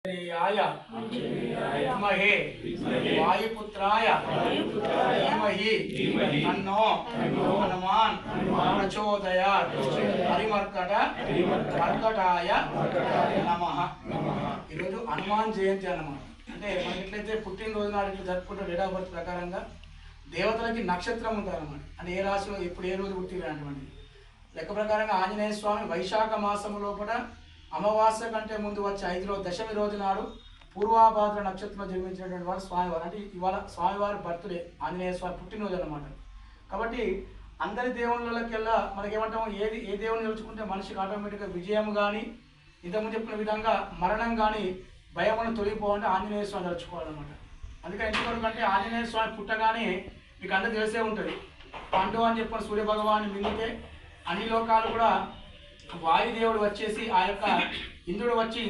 आय विद्महे वायुपुत्राय धीमहि तन्नो हनुमान् प्रचोदयात् మర్కటాయ నమః। ఈరోజు హనుమాన్ జయంతి అన్నమాట। అంటే మనకి ఎట్లయితే పుట్టినరోజు నాడు ఇట్లా జరుపుకుంటే డేట్ ఆఫ్ బర్త్ ప్రకారంగా దేవతలకి నక్షత్రం ఉంటుంది అన్నమాట। అంటే ఏ రాశిలో ఎప్పుడు ఏ రోజు పుట్టిరు అటువంటి లెక్క ప్రకారంగా ఆంజనేయ స్వామి వైశాఖ మాసము లోపల అమావాస్య కంటే ముందు వచ్చే 5వ దశమి రోజు నాడు పూర్వాభాద్ర నక్షత్రంలో జన్మించినటువంటి వారు స్వామివారు। అంటే ఇవాళ స్వామివారి బర్త్డే, ఆంజనేయ స్వామి పుట్టినరోజు అన్నమాట। కాబట్టి అందరి దేవుళ్ళకెల్లా మనకేమంటాము, ఏ దేవుని నిలుచుకుంటే మనిషికి ఆటోమేటిక్గా విజయం కానీ, ఇంతకుముందు చెప్పిన విధంగా మరణం కానీ భయమును తొలగిపోవాలంటే ఆంజనేయ స్వామి తలుచుకోవాలన్నమాట। అందుకని ఎందుకంటే ఆంజనేయ స్వామి పుట్టగానే మీకు అందరూ తెలిసే ఉంటుంది, పండు అని చెప్పిన సూర్యభగవాన్ని మింగితే అన్ని లోకాలు కూడా వాయుదేవుడు వచ్చేసి ఆ యొక్క ఇంద్రుడు వచ్చి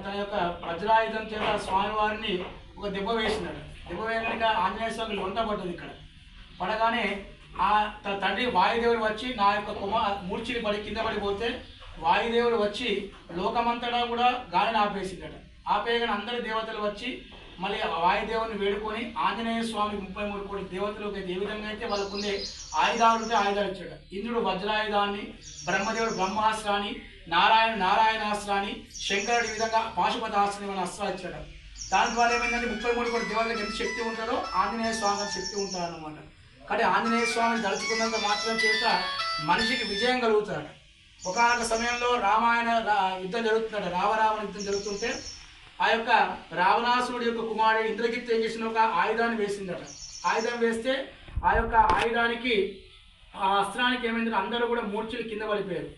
తన యొక్క వజ్రాయుధం చేత స్వామివారిని ఒక దెబ్బ వేసినాడు। దెబ్బ వేయడానికి ఆంజనేయ స్వామి లొంట పడ్డది। ఇక్కడ పడగానే ఆ తండ్రి వాయుదేవుడు వచ్చి నా యొక్క మూర్చిని పడి కింద పడిపోతే వాయుదేవుడు వచ్చి లోకమంతటా కూడా గాలిని ఆపేసిందట। ఆపేయగానే అందరి దేవతలు వచ్చి మళ్ళీ వాయుదేవుని వేడుకొని ఆంజనేయ స్వామి 33 కోటి దేవతలకు ఏ విధంగా అయితే వాళ్ళకుండే ఆయుధాలు ఉంటే ఆయుధాలు ఇచ్చాడు। ఇంద్రుడు వజ్రాయుధాన్ని, బ్రహ్మదేవుడు బ్రహ్మాస్త్రాన్ని, నారాయణాస్త్రాన్ని, శంకరుడు ఈ విధంగా పాశుపతాస్త్రాన్ని మన అస్త్రాలు ఇచ్చాడు। దాని ద్వారా ఏమైందంటే 33 కోటి దేవతలకు ఎంత శక్తి ఉంటుందో ఆంజనేయ స్వామి శక్తి ఉంటుంది అన్నమాట। కానీ ఆంజనేయ స్వామిని తలుచుకున్నంత మాత్రం చేత మనిషికి విజయం కలుగుతాడు। ఒకనొక సమయంలో రామాయణ యుద్ధం జరుగుతున్నాడు, రావరావణ యుద్ధం జరుగుతుంటే ఆ యొక్క రావణాసురుడి యొక్క కుమారుడు ఇంద్రజిత్ ఏం చేసిన ఒక ఆయుధాన్ని వేసిందట। ఆయుధం వేస్తే ఆ యొక్క ఆయుధానికి ఆ అస్త్రానికి ఏమైందంటే అందరూ కూడా మూర్ఛలు కింద పడిపోయారు।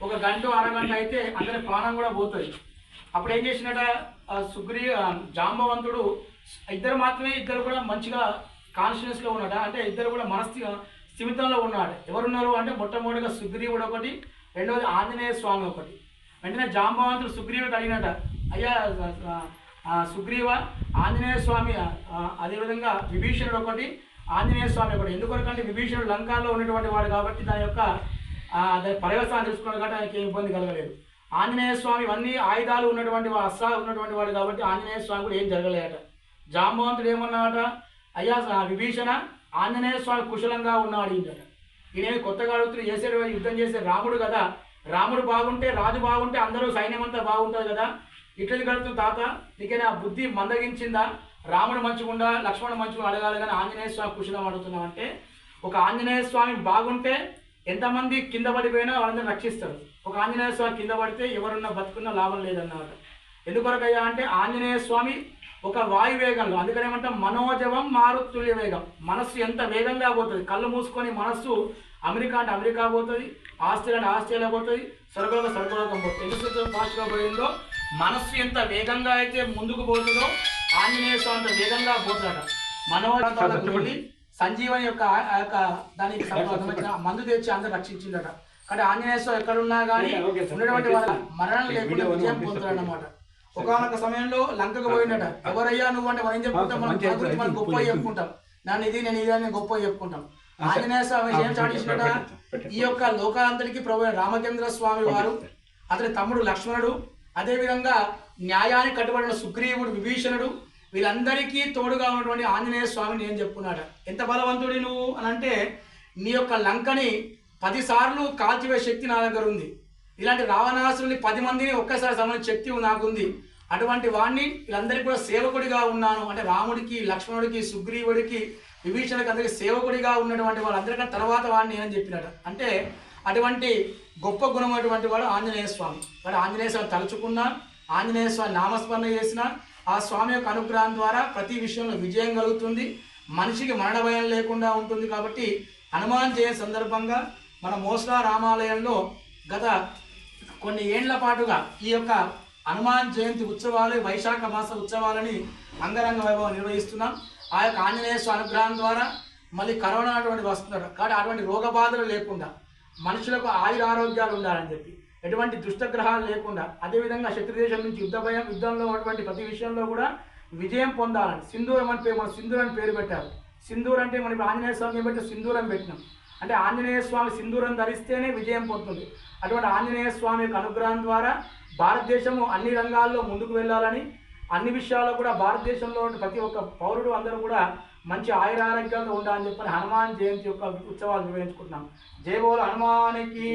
ఒక గంట అరగంట అయితే అందరి ప్రాణం కూడా పోతుంది। అప్పుడు ఏం చేసినట జాంబవంతుడు ఇద్దరు కూడా మంచిగా కాన్షియస్లో ఉన్నాడు, అంటే ఇద్దరు కూడా స్థిమితంలో ఉన్నాడు। ఎవరున్నారు అంటే మొట్టమొదటిగా సుగ్రీవుడు ఒకటి, రెండవది ఆంజనేయ స్వామి ఒకటి। వెంటనే జాంబవంతుడు సుగ్రీవుడికి అడిగినట, అయ్యా సుగ్రీవ, ఆంజనేయ స్వామి అదేవిధంగా విభీషణుడు ఒకటి, ఆంజనేయ స్వామి ఒకటి। ఎందుకంటే విభీషణుడు లంకాలో ఉన్నటువంటి వాడు కాబట్టి దాని యొక్క పర్యవసానం తెలుసుకున్నాడు కాబట్టి ఆయనకి ఏం ఇబ్బంది కలగలేదు। ఆంజనేయ స్వామి అన్ని ఆయుధాలు ఉన్నటువంటి వాడు, అస్త్రాలు ఉన్నటువంటి వాడు కాబట్టి ఆంజనేయ స్వామి కూడా ఏం జరగలేదట। జాంబవంతుడు ఏమన్నాడట, అయ్యా విభీషణ, ఆంజనేయ స్వామి కుశలంగా ఉన్నాడు ఇంటట। ఈయన కొత్తగా అడుగుతున్న చేసే యుద్ధం చేసే రాముడు కదా, రాముడు బాగుంటే రాజు బాగుంటే అందరూ సైన్యం అంతా బాగుంటుంది కదా, ఇట్లది కడుతూ తాత నీకైనా బుద్ధి మందగించిందా, రాముడు మంచిగుండా లక్ష్మణుడు మంచిగా అడగాలి కానీ ఆంజనేయ స్వామి కుశలం అడుగుతున్నాం అంటే, ఒక ఆంజనేయ స్వామి బాగుంటే ఎంతమంది కింద పడిపోయినా వాళ్ళందరూ రక్షిస్తారు, ఒక ఆంజనేయ స్వామి కింద పడితే ఎవరున్నా బతుకున్నా లాభం లేదన్నమాట। ఎందుకొరకయ్యా అంటే ఆంజనేయ స్వామి ఒక వాయు వేగంలో, అందుకని ఏమంటాం మనోజవం మారుతుల్య వేగం, మనస్సు ఎంత వేగంగా పోతుంది, కళ్ళు మూసుకొని మనస్సు అమెరికా అంటే అమెరికా పోతుంది, ఆస్ట్రేలియా అంటే ఆస్ట్రేలియా పోతుంది, స్వర్గలోకం పోతుంది। ఎందుకు ఫాస్ట్గా పోయిందో మనస్సు ఎంత వేగంగా అయితే ముందుకు పోతుందో ఆంజనేయ స్వామి అంత వేగంగా పోతాడట। మనోజవాలకు వెళ్ళి సంజీవని యొక్క దానికి సంబంధించిన మందు తెచ్చి అందరూ రక్షించిందట। కానీ ఆంజనేయ స్వామి ఎక్కడున్నా కానీ ఉన్నటువంటి వాళ్ళ మరణం లేకుండా విజయం పొందుతాడన్నమాట। ఒకనొక సమయంలో లంకకు పోయినట, ఎవరయ్యా నువ్వు అంటే మనం ఏం చెప్పుకుంటాం, మనం గొప్ప చెప్పుకుంటాం, నేను ఇది అని గొప్ప చెప్పుకుంటాం। ఆంజనేయ స్వామి ఏం సాధించినట, ఈ యొక్క లోకాంతరికి ప్రభు రామచంద్ర స్వామి వారు, అతని తమ్ముడు లక్ష్మణుడు, అదేవిధంగా న్యాయానికి కట్టుబడిన సుగ్రీవుడు, విభీషణుడు, వీళ్ళందరికీ తోడుగా ఉన్నటువంటి ఆంజనేయ స్వామిని ఏం చెప్పుకున్నాడు, ఎంత బలవంతుడి నువ్వు అని అంటే, నీ యొక్క లంకని 10 సార్లు కాల్చివే శక్తి నా దగ్గర ఉంది, ఇలాంటి రావణాసురుని 10 మందిని ఒక్కసారి సంబంధించిన శక్తి నాకుంది, అటువంటి వాడిని వీళ్ళందరికీ కూడా సేవకుడిగా ఉన్నాను అంటే రాముడికి, లక్ష్మణుడికి, సుగ్రీవుడికి, విభీషణుడికి అందరికీ సేవకుడిగా ఉన్నటువంటి వాళ్ళందరికన్నా తర్వాత వాడిని అని చెప్పినట। అంటే అటువంటి గొప్ప గుణం అటువంటి వాడు ఆంజనేయ స్వామి। మరి ఆంజనేయ స్వామి తలుచుకున్నా, ఆంజనేయ స్వామి నామస్మరణ చేసిన ఆ స్వామి యొక్క అనుగ్రహం ద్వారా ప్రతి విషయంలో విజయం కలుగుతుంది, మనిషికి మరణ భయం లేకుండా ఉంటుంది। కాబట్టి హనుమాన్ జయంతి సందర్భంగా మన మోస్లా రామాలయంలో గత కొన్ని ఏండ్ల పాటుగా ఈ యొక్క హనుమాన్ జయంతి ఉత్సవాలు, వైశాఖ మాస ఉత్సవాలని అంగరంగ వైభవం నిర్వహిస్తున్నాం। ఆ యొక్క ఆంజనేయ స్వామి అనుగ్రహం ద్వారా మళ్ళీ కరోనా అటువంటి వస్తున్నారు కాబట్టి అటువంటి రోగ బాధలు లేకుండా మనుషులకు ఆయురారోగ్యాలు ఉండాలని చెప్పి, ఎటువంటి దుష్టగ్రహాలు లేకుండా, అదేవిధంగా శత్రుదేశం నుంచి యుద్ధంలో ఉన్నటువంటి ప్రతి విషయంలో కూడా విజయం పొందాలని సింధూరం అని సింధూర్ అని పేరు పెట్టారు। సింధూర్ అంటే మనం ఆంజనేయ స్వామి బట్టి సింధూరం పెట్టినాం అంటే ఆంజనేయ స్వామి సింధూరం ధరిస్తేనే విజయం పొందుతుంది। అటువంటి ఆంజనేయ స్వామి యొక్క అనుగ్రహం ద్వారా భారతదేశము అన్ని రంగాల్లో ముందుకు వెళ్ళాలని, అన్ని విషయాల్లో కూడా భారతదేశంలో ప్రతి ఒక్క పౌరుడు అందరూ కూడా మంచి ఆయురారోగ్యాలతో ఉండాలని చెప్పని హనుమాన్ జయంతి యొక్క ఉత్సవాలు నిర్వహించుకుంటున్నాం. జై బోలో హనుమానికి.